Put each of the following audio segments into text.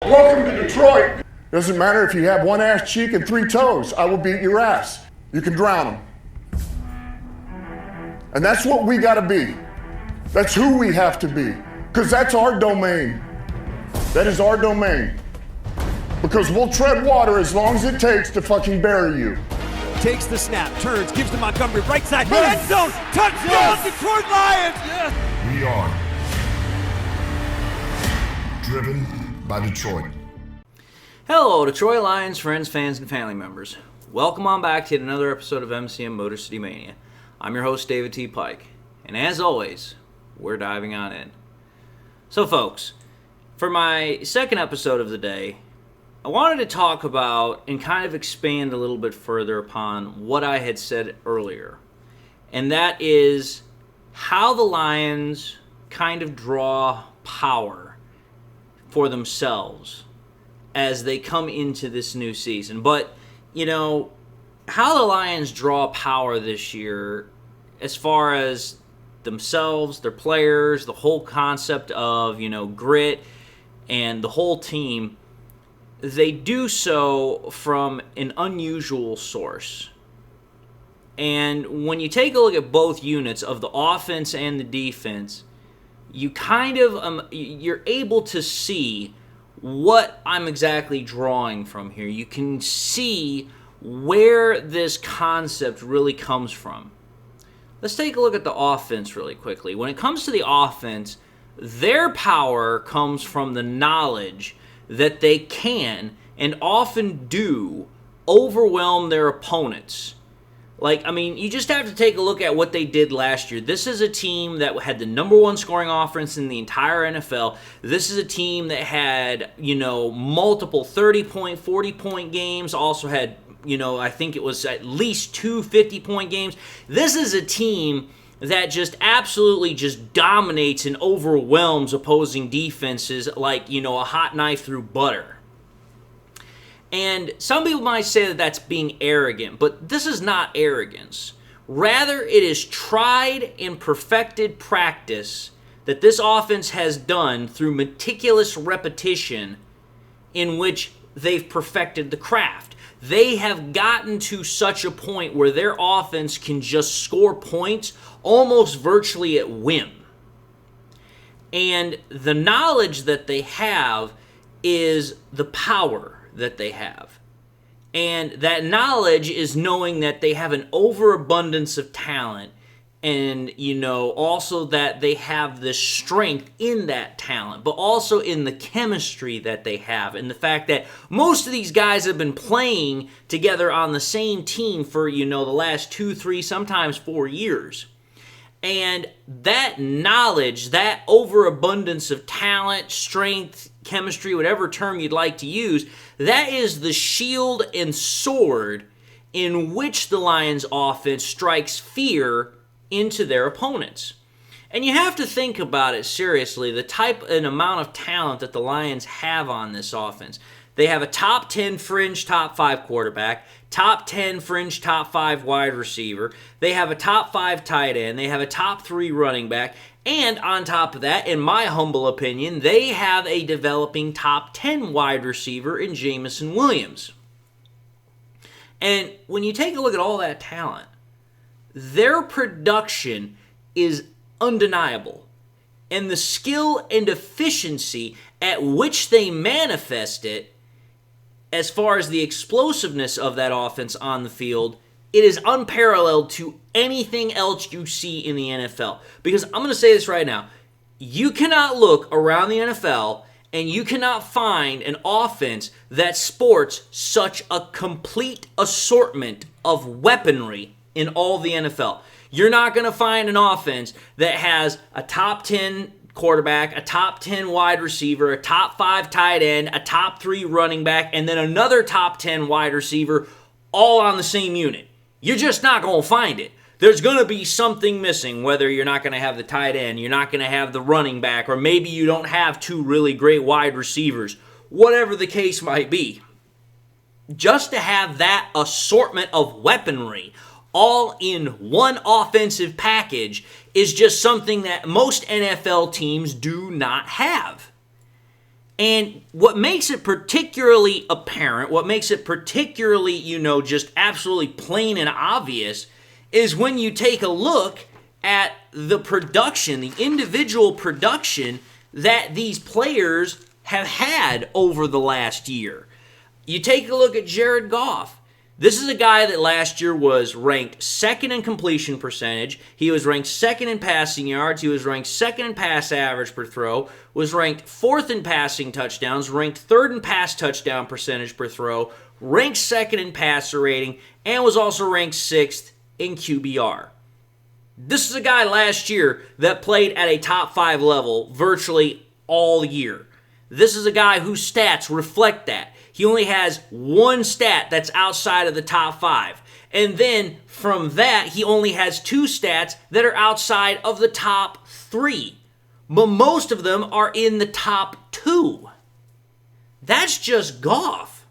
Welcome to Detroit. Doesn't matter if you have one ass cheek and 3 toes. I will beat your ass. You can drown them. And that's what we gotta be. That's who we have to be. Because that's our domain. That is our domain. Because we'll tread water as long as it takes to fucking bury you. Takes the snap, turns, gives to Montgomery, right side, end zone, touchdown, Detroit Lions! Yes. We are driven by Detroit. Hello, Detroit Lions friends, fans, and family members. Welcome on back to another episode of MCM Motor City Mania. I'm your host, David T. Pike, and as always, we're diving on in. So, folks, for my second episode of the day, I wanted to talk about and kind of expand a little bit further upon what I had said earlier, and that is how the Lions kind of draw power for themselves as they come into this new season. But, you know, how the Lions draw power this year as far as themselves, their players, the whole concept of, grit and the whole team, they do so from an unusual source. And when you take a look at both units of the offense and the defense, you kind of you're able to see what I'm exactly drawing from here. You can see where this concept really comes from. Let's take a look at the offense really quickly. When it comes to the offense, their power comes from the knowledge that they can and often do overwhelm their opponents. You just have to take a look at what they did last year. This is a team that had the number one scoring offense in the entire NFL. This is a team that had, multiple 30-point, 40-point games, also had, I think it was at least 2 50-point games. This is a team that just absolutely just dominates and overwhelms opposing defenses like, a hot knife through butter. And some people might say that that's being arrogant, but this is not arrogance. Rather, it is tried and perfected practice that this offense has done through meticulous repetition in which they've perfected the craft. They have gotten to such a point where their offense can just score points almost virtually at whim. And the knowledge that they have is the power that they have. And that knowledge is knowing that they have an overabundance of talent and, also that they have the strength in that talent, but also in the chemistry that they have and the fact that most of these guys have been playing together on the same team for, the last 2, 3, sometimes 4 years. And that knowledge, that overabundance of talent, strength, chemistry, whatever term you'd like to use, that is the shield and sword in which the Lions offense strikes fear into their opponents. And you have to think about it seriously, the type and amount of talent that the Lions have on this offense. They have a top 10 fringe top 5 quarterback, top 10 fringe top 5 wide receiver. They have a top 5 tight end. They have a top 3 running back. And on top of that, in my humble opinion, they have a developing top 10 wide receiver in Jameson Williams. And when you take a look at all that talent, their production is undeniable. And the skill and efficiency at which they manifest it, as far as the explosiveness of that offense on the field, it is unparalleled to anything else you see in the NFL. Because I'm going to say this right now. You cannot look around the NFL and you cannot find an offense that sports such a complete assortment of weaponry in all the NFL. You're not going to find an offense that has a top 10 quarterback, a top 10 wide receiver, a top 5 tight end, a top 3 running back, and then another top 10 wide receiver all on the same unit. You're just not going to find it. There's going to be something missing, whether you're not going to have the tight end, you're not going to have the running back, or maybe you don't have 2 really great wide receivers. Whatever the case might be. Just to have that assortment of weaponry all in one offensive package is just something that most NFL teams do not have. And what makes it particularly apparent, what makes it particularly, just absolutely plain and obvious, is when you take a look at the production, the individual production that these players have had over the last year. You take a look at Jared Goff. This is a guy that last year was ranked second in completion percentage. He was ranked second in passing yards. He was ranked second in pass average per throw. Was ranked fourth in passing touchdowns. Ranked third in pass touchdown percentage per throw. Ranked second in passer rating. And was also ranked sixth in QBR. This is a guy last year that played at a top 5 level virtually all year. This is a guy whose stats reflect that. He only has one stat that's outside of the top 5. And then from that, he only has 2 stats that are outside of the top 3. But most of them are in the top 2. That's just Goff.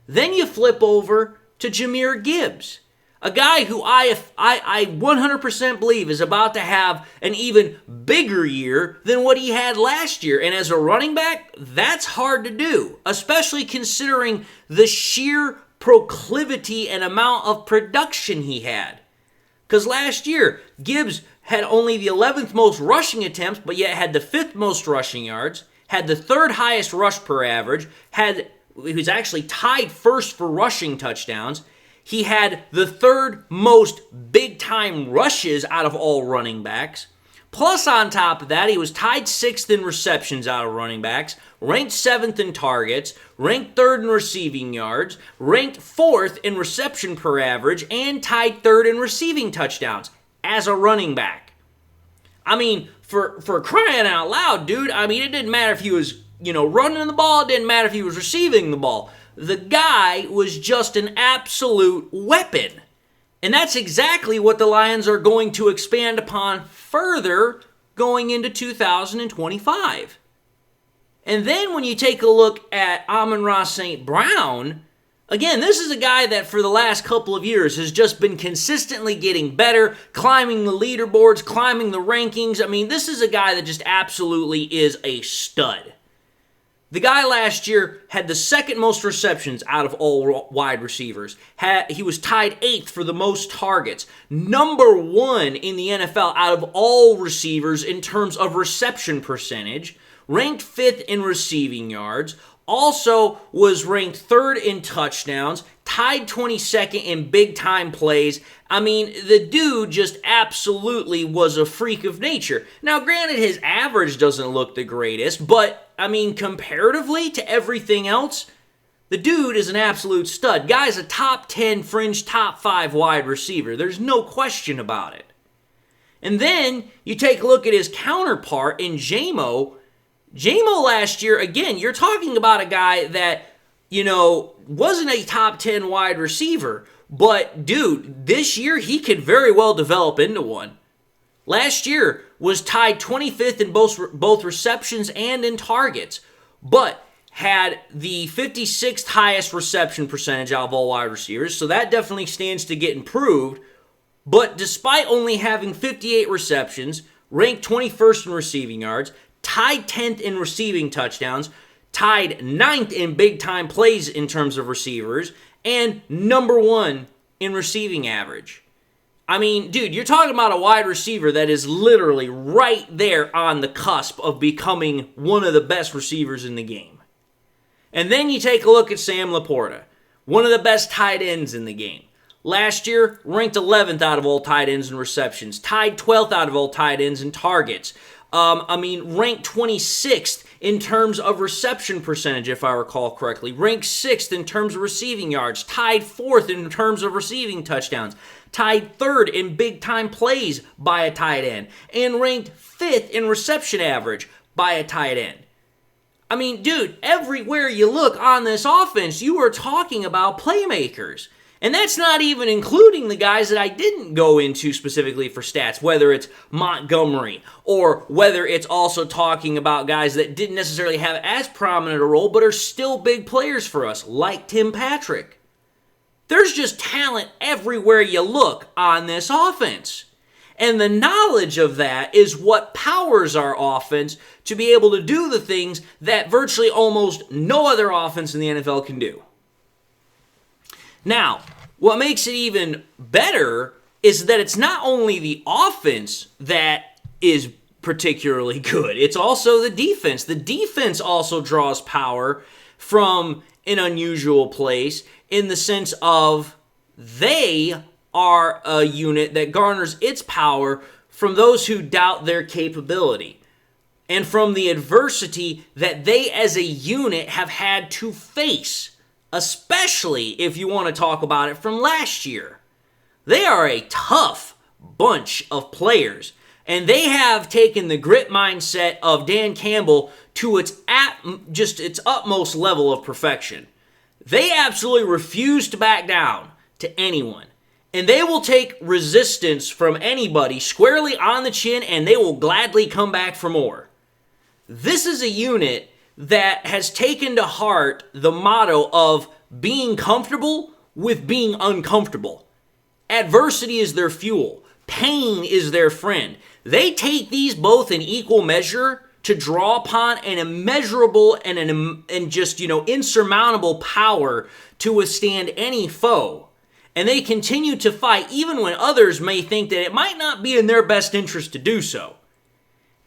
Then you flip over to Jahmyr Gibbs, a guy who I 100% believe is about to have an even bigger year than what he had last year. And as a running back, that's hard to do, especially considering the sheer proclivity and amount of production he had. Because last year, Gibbs had only the 11th most rushing attempts, but yet had the 5th most rushing yards, had the 3rd highest rush per average, he was actually tied first for rushing touchdowns. He had the 3rd most big-time rushes out of all running backs. Plus, on top of that, he was tied 6th in receptions out of running backs, ranked 7th in targets, ranked 3rd in receiving yards, ranked 4th in reception per average, and tied 3rd in receiving touchdowns as a running back. I mean, for crying out loud, dude, it didn't matter if he was, running the ball. It didn't matter if he was receiving the ball. The guy was just an absolute weapon. And that's exactly what the Lions are going to expand upon further going into 2025. And then when you take a look at Amon-Ra St. Brown, again, this is a guy that for the last couple of years has just been consistently getting better, climbing the leaderboards, climbing the rankings. This is a guy that just absolutely is a stud. The guy last year had the 2nd most receptions out of all wide receivers. He was tied 8th for the most targets. Number 1 in the NFL out of all receivers in terms of reception percentage. Ranked 5th in receiving yards. Also was ranked 3rd in touchdowns. Tied 22nd in big-time plays. The dude just absolutely was a freak of nature. Now, granted, his average doesn't look the greatest, but comparatively to everything else, the dude is an absolute stud. Guy's a top 10 fringe top 5 wide receiver. There's no question about it. And then you take a look at his counterpart in Jamo. Jamo last year, again, you're talking about a guy that, wasn't a top 10 wide receiver. But, dude, this year he could very well develop into one. Last year was tied 25th in both receptions and in targets, but had the 56th highest reception percentage out of all wide receivers, so that definitely stands to get improved. But despite only having 58 receptions, ranked 21st in receiving yards, tied 10th in receiving touchdowns, tied 9th in big-time plays in terms of receivers, and number 1 in receiving average. Dude, you're talking about a wide receiver that is literally right there on the cusp of becoming one of the best receivers in the game. And then you take a look at Sam Laporta, one of the best tight ends in the game. Last year, ranked 11th out of all tight ends in receptions, tied 12th out of all tight ends in targets. Ranked 26th in terms of reception percentage, if I recall correctly. Ranked 6th in terms of receiving yards. Tied 4th in terms of receiving touchdowns. Tied 3rd in big-time plays by a tight end. And ranked 5th in reception average by a tight end. Dude, everywhere you look on this offense, you are talking about playmakers. And that's not even including the guys that I didn't go into specifically for stats, whether it's Montgomery or whether it's also talking about guys that didn't necessarily have as prominent a role but are still big players for us, like Tim Patrick. There's just talent everywhere you look on this offense. And the knowledge of that is what powers our offense to be able to do the things that virtually almost no other offense in the NFL can do. Now, what makes it even better is that it's not only the offense that is particularly good, it's also the defense. The defense also draws power from an unusual place in the sense of they are a unit that garners its power from those who doubt their capability and from the adversity that they as a unit have had to face, especially if you want to talk about it from last year. They are a tough bunch of players, and they have taken the grit mindset of Dan Campbell to its utmost level of perfection. They absolutely refuse to back down to anyone. And they will take resistance from anybody squarely on the chin, and they will gladly come back for more. This is a unit that has taken to heart the motto of being comfortable with being uncomfortable. Adversity is their fuel. Pain is their friend. They take these both in equal measure to draw upon an immeasurable and insurmountable power to withstand any foe. And they continue to fight even when others may think that it might not be in their best interest to do so.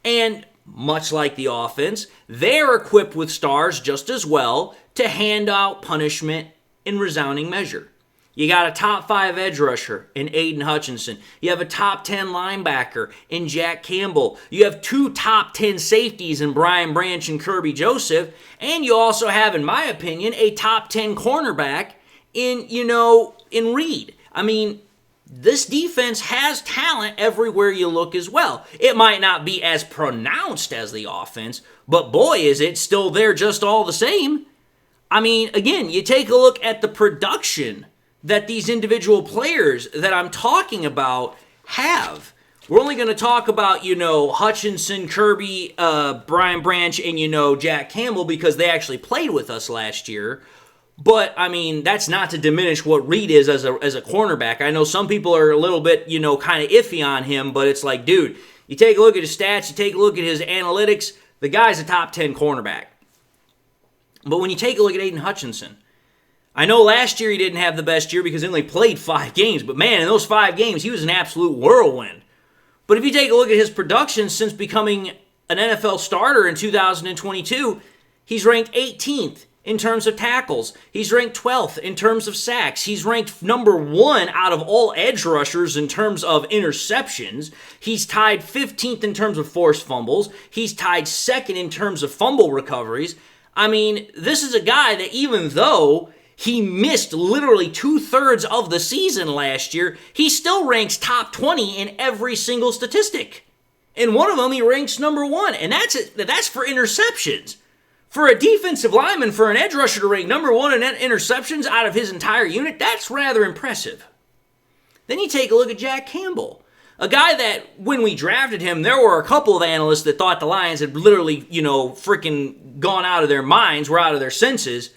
And much like the offense, they're equipped with stars just as well to hand out punishment in resounding measure. You got a top 5 edge rusher in Aiden Hutchinson. You have a top 10 linebacker in Jack Campbell. You have 2 top 10 safeties in Brian Branch and Kirby Joseph. And you also have, in my opinion, a top 10 cornerback in Reed. I mean, this defense has talent everywhere you look as well. It might not be as pronounced as the offense, but boy, is it still there just all the same. I mean, again, you take a look at the production that these individual players that I'm talking about have. We're only going to talk about, Hutchinson, Kirby, Brian Branch, and, Jack Campbell because they actually played with us last year. But, I mean, that's not to diminish what Reed is as a cornerback. I know some people are a little bit, kind of iffy on him, but it's like, dude, you take a look at his stats, you take a look at his analytics, the guy's a top 10 cornerback. But when you take a look at Aiden Hutchinson, I know last year he didn't have the best year because he only played 5 games, but man, in those 5 games, he was an absolute whirlwind. But if you take a look at his production since becoming an NFL starter in 2022, he's ranked 18th in terms of tackles. He's ranked 12th in terms of sacks. He's ranked number 1 out of all edge rushers in terms of interceptions. He's tied 15th in terms of forced fumbles. He's tied 2nd in terms of fumble recoveries. I mean, this is a guy that even though he missed literally 2/3 of the season last year, he still ranks top 20 in every single statistic. In one of them, he ranks number 1, and that's for interceptions. For a defensive lineman, for an edge rusher to rank number 1 in interceptions out of his entire unit, that's rather impressive. Then you take a look at Jack Campbell, a guy that when we drafted him, there were a couple of analysts that thought the Lions had literally, freaking gone out of their minds, were out of their senses.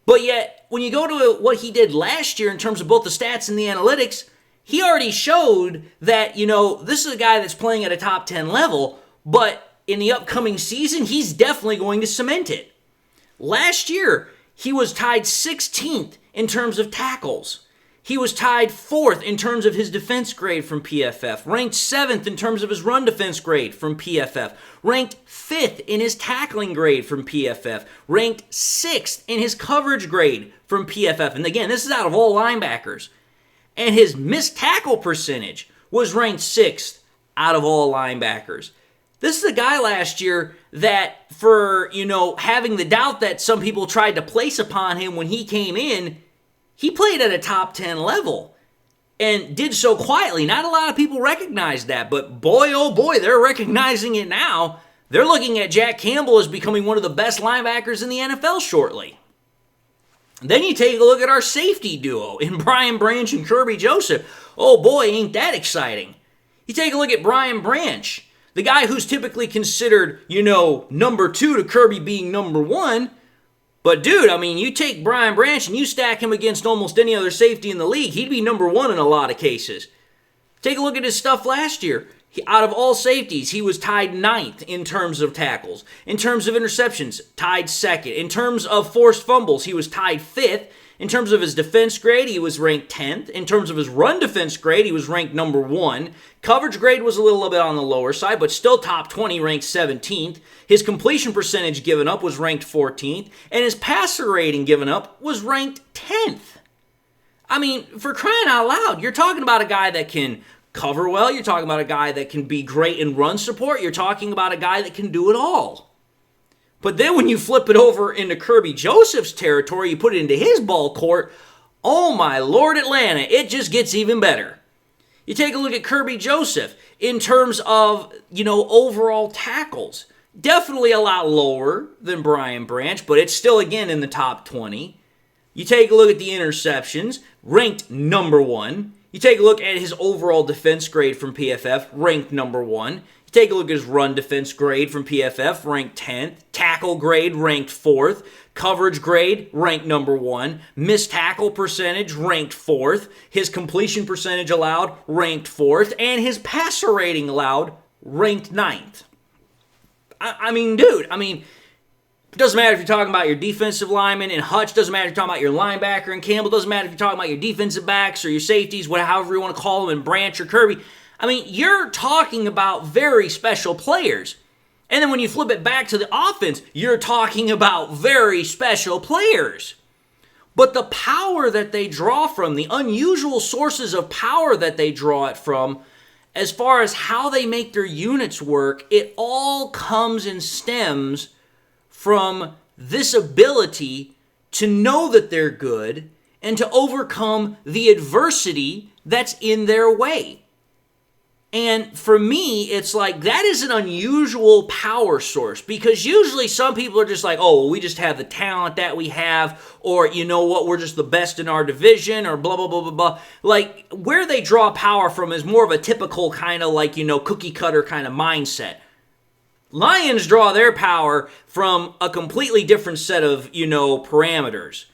But yet, when you go to what he did last year in terms of both the stats and the analytics, he already showed that, this is a guy that's playing at a top 10 level, but in the upcoming season, he's definitely going to cement it. Last year, he was tied 16th in terms of tackles. He was tied 4th in terms of his defense grade from PFF, ranked 7th in terms of his run defense grade from PFF, ranked 5th in his tackling grade from PFF, ranked 6th in his coverage grade from PFF. And again, this is out of all linebackers. And his missed tackle percentage was ranked 6th out of all linebackers. This is a guy last year that for, having the doubt that some people tried to place upon him when he came in, he played at a top 10 level and did so quietly. Not a lot of people recognized that, but boy, oh boy, they're recognizing it now. They're looking at Jack Campbell as becoming one of the best linebackers in the NFL shortly. Then you take a look at our safety duo in Brian Branch and Kirby Joseph. Oh boy, ain't that exciting. You take a look at Brian Branch, the guy who's typically considered, number 2 to Kirby being number 1. But dude, I mean, you take Brian Branch and you stack him against almost any other safety in the league, he'd be number 1 in a lot of cases. Take a look at his stuff last year. Out of all safeties, he was tied 9th in terms of tackles. In terms of interceptions, tied 2nd. In terms of forced fumbles, he was tied 5th. In terms of his defense grade, he was ranked 10th. In terms of his run defense grade, he was ranked number 1. Coverage grade was a little bit on the lower side, but still top 20, ranked 17th. His completion percentage given up was ranked 14th. And his passer rating given up was ranked 10th. I mean, for crying out loud, you're talking about a guy that can cover well. You're talking about a guy that can be great in run support. You're talking about a guy that can do it all. But then when you flip it over into Kirby Joseph's territory, you put it into his ball court, oh my Lord, Atlanta, it just gets even better. You take a look at Kirby Joseph in terms of, overall tackles. Definitely a lot lower than Brian Branch, but it's still, again, in the top 20. You take a look at the interceptions, ranked number 1. You take a look at his overall defense grade from PFF, ranked number 1. Take a look at his run defense grade from PFF, ranked 10th. Tackle grade, ranked 4th. Coverage grade, ranked number 1. Missed tackle percentage, ranked 4th. His completion percentage allowed, ranked 4th. And his passer rating allowed, ranked 9th. I mean, dude, it doesn't matter if you're talking about your defensive lineman and Hutch, doesn't matter if you're talking about your linebacker and Campbell, doesn't matter if you're talking about your defensive backs or your safeties, however you want to call them, and Branch or Kirby. You're talking about very special players. And then when you flip it back to the offense, you're talking about very special players. But the power that they draw from, the unusual sources of power that they draw it from, as far as how they make their units work, it all comes and stems from this ability to know that they're good and to overcome the adversity that's in their way. And for me, it's like that is an unusual power source, because usually some people are just like, oh, well, we just have the talent that we have, or you know what, we're just the best in our division, or blah, blah, blah, blah, blah. Like, where they draw power from is more of a typical kind of like, cookie cutter kind of mindset. Lions draw their power from a completely different set of, parameters.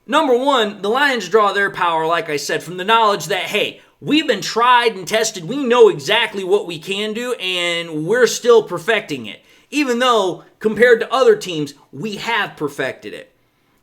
Number one, the Lions draw their power, like I said, from the knowledge that, hey, we've been tried and tested. We know exactly what we can do, and we're still perfecting it. Even though, compared to other teams, we have perfected it.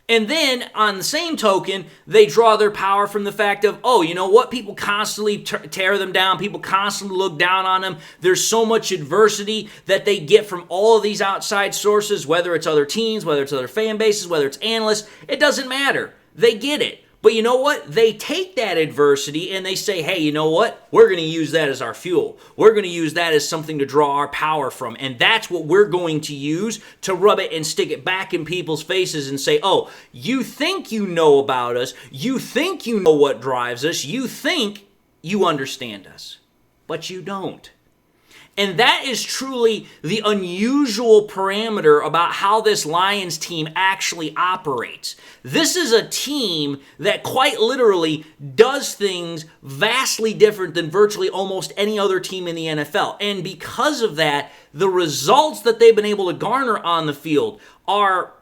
And then, on the same token, they draw their power from the fact of, oh, you know what? People constantly tear them down. People constantly look down on them. There's so much adversity that they get from all of these outside sources, whether it's other teams, whether it's other fan bases, whether it's analysts. It doesn't matter. They get it. But you know what? They take that adversity and they say, hey, you know what? We're going to use that as our fuel. We're going to use that as something to draw our power from. And that's what we're going to use to rub it and stick it back in people's faces and say, oh, you think you know about us. You think you know what drives us. You think you understand us. But you don't. And that is truly the unusual parameter about how this Lions team actually operates. This is a team that quite literally does things vastly different than virtually almost any other team in the NFL. And because of that, the results that they've been able to garner on the field are,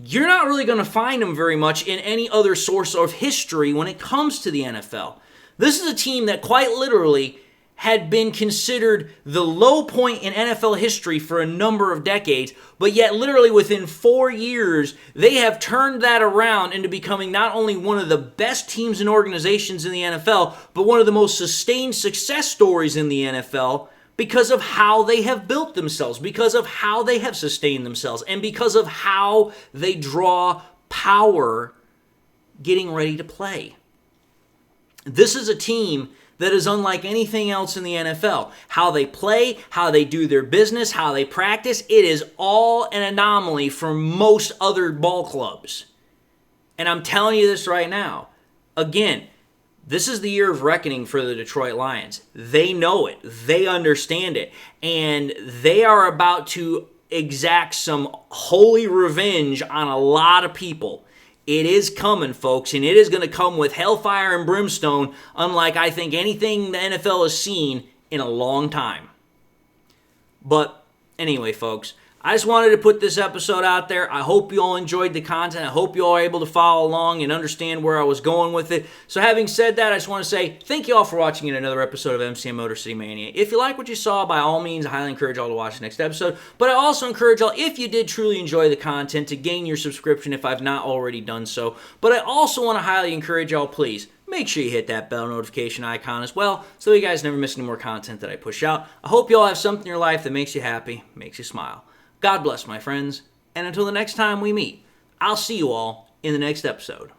you're not really going to find them very much in any other source of history when it comes to the NFL. This is a team that quite literally had been considered the low point in NFL history for a number of decades, but yet literally within 4 years, they have turned that around into becoming not only one of the best teams and organizations in the NFL, but one of the most sustained success stories in the NFL because of how they have built themselves, because of how they have sustained themselves, and because of how they draw power getting ready to play. This is a team that is unlike anything else in the NFL. How they play, how they do their business, how they practice, it is all an anomaly for most other ball clubs. And I'm telling you this right now. Again, this is the year of reckoning for the Detroit Lions. They know it. They understand it. And they are about to exact some holy revenge on a lot of people. It is coming, folks, and it is going to come with hellfire and brimstone, unlike I think anything the NFL has seen in a long time. But anyway, folks, I just wanted to put this episode out there. I hope you all enjoyed the content. I hope you all are able to follow along and understand where I was going with it. So having said that, I just want to say thank you all for watching in another episode of MCM Motor City Mania. If you like what you saw, by all means, I highly encourage y'all to watch the next episode. But I also encourage y'all, if you did truly enjoy the content, to gain your subscription if I've not already done so. But I also want to highly encourage y'all, please, make sure you hit that bell notification icon as well so you guys never miss any more content that I push out. I hope you all have something in your life that makes you happy, makes you smile. God bless, my friends, and until the next time we meet, I'll see you all in the next episode.